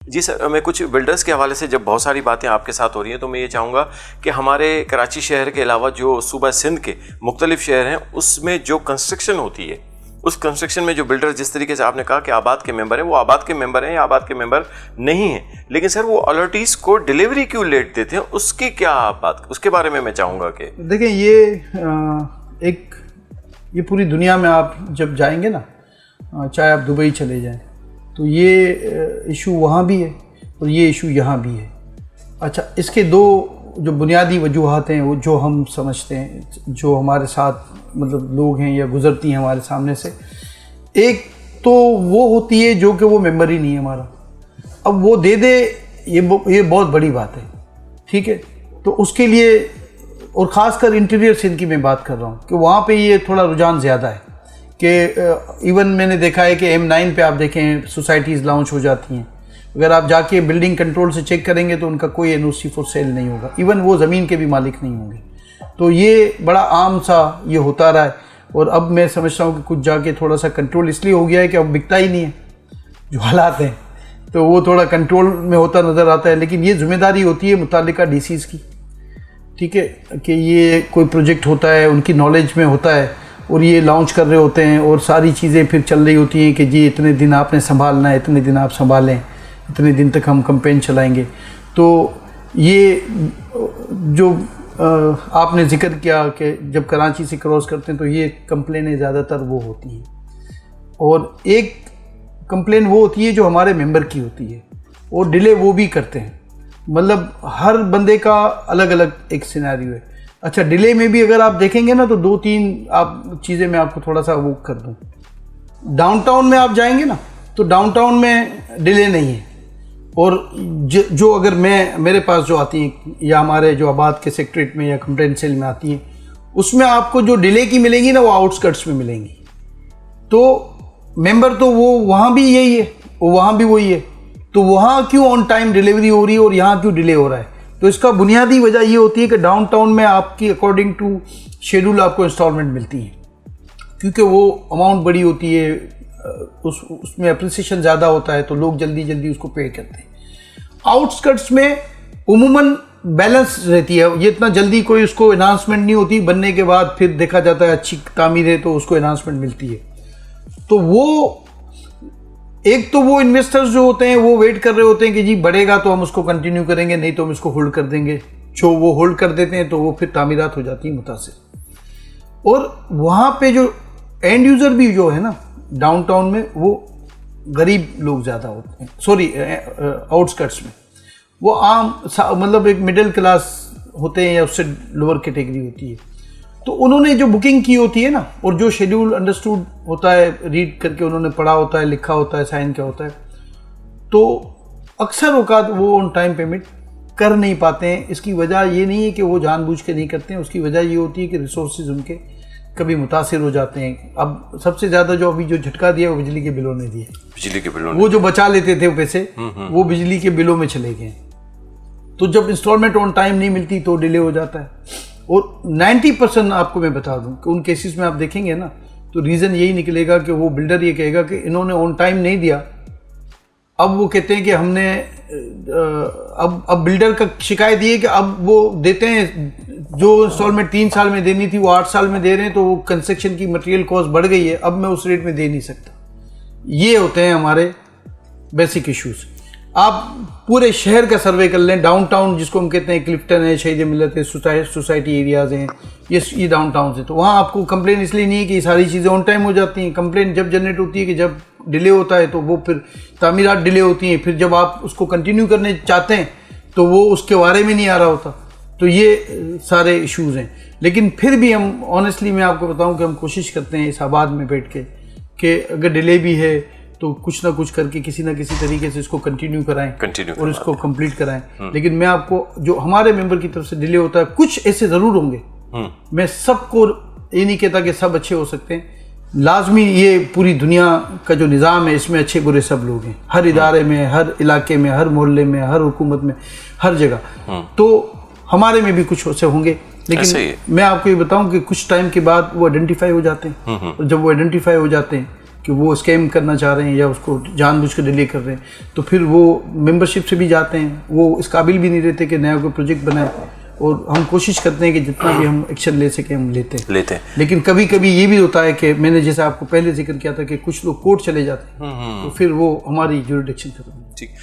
जी sir, मैं कुछ builders के हवाले से जब बहुत सारी बातें आपके साथ हो रही हैं तो मैं ये चाहूँगा कि हमारे कराची शहर के अलावा जो सूबा सिंध के मुख्तलिफ शहर हैं उसमें जो कंस्ट्रक्शन होती है, उस कंस्ट्रक्शन में जो बिल्डर, जिस तरीके से आपने कहा कि आबाद के मेंबर हैं, वो आबाद के मेंबर हैं या आबाद के मेंबर नहीं हैं, लेकिन सर वो अलॉटीज़ को डिलीवरी क्यों लेट देते हैं, उसकी क्या बात, उसके बारे में मैं चाहूँगा कि देखिए ये पूरी दुनिया में आप जब जाएंगे ना, चाहे आप दुबई चले जाएं, तो ये इशू वहाँ भी है और ये इशू यहाँ भी है। अच्छा, इसके दो जो बुनियादी वजूहात हैं वो जो हम समझते हैं, जो हमारे साथ मतलब लोग हैं या गुजरती हैं हमारे सामने से, एक तो वो होती है जो कि वो मेंबर ही नहीं है हमारा, अब वो दे दे, ये बहुत बड़ी बात है, ठीक है। तो उसके लिए, और ख़ासकर इंटीरियर सिंध की मैं बात कर रहा हूँ कि वहाँ पे ये थोड़ा रुझान ज़्यादा है कि इवन मैंने देखा है कि M9 पे आप देखें सोसाइटीज़ लॉन्च हो जाती हैं, अगर आप जाके बिल्डिंग कंट्रोल से चेक करेंगे तो उनका कोई NOC फॉर सेल नहीं होगा, इवन वो ज़मीन के भी मालिक नहीं होंगे। तो ये बड़ा आम सा ये होता रहा है, और अब मैं समझता हूँ कि कुछ जाके थोड़ा सा कंट्रोल इसलिए हो गया है कि अब बिकता ही नहीं है जो हालात हैं, तो वो थोड़ा कंट्रोल में होता नज़र आता है। लेकिन ये जिम्मेदारी होती है मुतालिका DCs की, ठीक है, कि ये कोई प्रोजेक्ट होता है, उनकी नॉलेज में होता है और ये लॉन्च कर रहे होते हैं और सारी चीज़ें फिर चल रही होती हैं कि जी इतने दिन आपने संभालना है, इतने दिन आप संभालें, इतने दिन तक हम कैंपेन चलाएंगे। तो ये जो आपने जिक्र किया कि जब कराची से क्रॉस करते हैं तो ये कंप्लेनें ज़्यादातर वो होती हैं, और एक कंप्लेन वो होती है जो हमारे मेंबर की होती है, और डिले वो भी करते हैं, मतलब हर बंदे का अलग अलग एक सिनेरियो है। अच्छा, डिले में भी अगर आप देखेंगे ना तो 2-3 आप चीज़ें मैं आपको थोड़ा सा वो कर दूँ। डाउनटाउन में आप जाएंगे ना तो डाउनटाउन में डिले नहीं है, और जो अगर मेरे पास जो आती हैं या हमारे जो आबाद के सेक्रेटरीट में या कंप्लेंट सेल में आती हैं, उसमें आपको जो डिले की मिलेंगी ना वो आउटस्कर्ट्स में मिलेंगी। तो मेंबर तो वो वहाँ भी यही है, वो वहाँ भी वही है, तो वहाँ क्यों ऑन टाइम डिलीवरी हो रही है और यहाँ क्यों डिले हो रहा है? तो इसका बुनियादी वजह ये होती है कि डाउनटाउन में आपकी अकॉर्डिंग टू शेड्यूल आपको इंस्टॉलमेंट मिलती है, क्योंकि वो अमाउंट बड़ी होती है, उसमें अप्रिसिएशन ज़्यादा होता है, तो लोग जल्दी जल्दी उसको पे करते हैं। आउटस्कर्ट्स में उमूमन बैलेंस रहती है, ये इतना जल्दी कोई उसको एनहांसमेंट नहीं होती, बनने के बाद फिर देखा जाता है अच्छी तामीर है तो उसको एनहांसमेंट मिलती है। तो वो एक तो वो इन्वेस्टर्स जो होते हैं वो वेट कर रहे होते हैं कि जी बढ़ेगा तो हम उसको कंटिन्यू करेंगे, नहीं तो हम इसको होल्ड कर देंगे। जो वो होल्ड कर देते हैं तो वो फिर तामीरात हो जाती है मुतासिर। और वहाँ पे जो एंड यूज़र भी जो है ना डाउनटाउन में, वो गरीब लोग ज़्यादा होते हैं, सॉरी आउटस्कर्ट्स में वो आम मतलब एक मिडिल क्लास होते हैं या उससे लोअर कैटेगरी होती है। तो उन्होंने जो बुकिंग की होती है ना, और जो शेड्यूल अंडरस्टूड होता है, रीड करके उन्होंने पढ़ा होता है, लिखा होता है, साइन किया होता है, तो अक्सर औकात वो ऑन टाइम पेमेंट कर नहीं पाते हैं। इसकी वजह ये नहीं है कि वो जानबूझ के नहीं करते हैं, उसकी वजह ये होती है कि रिसोर्सेज उनके कभी मुतासिर हो जाते हैं। अब सबसे ज़्यादा जो अभी जो झटका दिया वो बिजली के बिलों ने दिए, बिजली के बिलों, वो जो बचा लेते थे वो पैसे वो बिजली के बिलों में चले गए। तो जब इंस्टॉलमेंट ऑन टाइम नहीं मिलती तो डिले हो जाता है। और 90% आपको मैं बता दूं कि उन केसेस में आप देखेंगे ना तो रीज़न यही निकलेगा कि वो बिल्डर ये कहेगा कि इन्होंने ऑन टाइम नहीं दिया। अब वो कहते हैं कि हमने अब बिल्डर का शिकायत ये है कि अब वो देते हैं जो इंस्टॉलमेंट 3 साल में देनी थी वो 8 साल में दे रहे हैं, तो वो कंस्ट्रक्शन की मटेरियल कॉस्ट बढ़ गई है, अब मैं उस रेट में दे नहीं सकता। ये होते हैं हमारे बेसिक इश्यूज। आप पूरे शहर का सर्वे कर लें, डाउनटाउन जिसको हम कहते हैं, क्लिफ्टन है, शहीद मिलत है, सोसाइटी एरियाज़ हैं, ये डाउनटाउन से, तो वहाँ आपको कंप्लेन इसलिए नहीं है कि ये सारी चीज़ें ऑन टाइम हो जाती हैं। कंप्लेन जब जनरेट होती है कि जब डिले होता है तो वो फिर तामीरात डिले होती हैं, फिर जब आप उसको कंटिन्यू करने चाहते हैं तो वो उसके बारे में नहीं आ रहा होता। तो ये सारे इश्यूज़ हैं। लेकिन फिर भी हम ऑनेस्टली मैं आपको बताऊं कि हम कोशिश करते हैं इस आबाद में बैठ के कि अगर डिले भी है तो कुछ ना कुछ करके किसी ना किसी तरीके से इसको कंटिन्यू कराएं और इसको कंप्लीट कराएं। लेकिन मैं आपको जो हमारे मेंबर की तरफ से डिले होता है, कुछ ऐसे ज़रूर होंगे, मैं सबको ये नहीं कहता कि सब अच्छे हो सकते हैं, लाजमी ये पूरी दुनिया का जो निज़ाम है इसमें अच्छे बुरे सब लोग हैं, हर इदारे में, हर इलाके में, हर मोहल्ले में, हर हुकूमत में, हर जगह। तो हमारे में भी कुछ ऐसे होंगे, लेकिन मैं आपको ये बताऊं कि कुछ टाइम के बाद वो आइडेंटिफाई हो जाते हैं, और जब वो आइडेंटिफाई हो जाते हैं कि वो स्कैम करना चाह रहे हैं या उसको जानबूझ कर डिले कर रहे हैं, तो फिर वो मेंबरशिप से भी जाते हैं, वो इस काबिल भी नहीं रहते कि नया कोई प्रोजेक्ट बनाए। और हम कोशिश करते हैं कि जितना भी हम एक्शन ले सकें हम लेते हैं। लेकिन कभी कभी ये भी होता है कि मैंने जैसा आपको पहले जिक्र किया था कि कुछ लोग कोर्ट चले जाते हैं, तो फिर वो हमारी ज्यूरिडिक्शन खत्म। ठीक।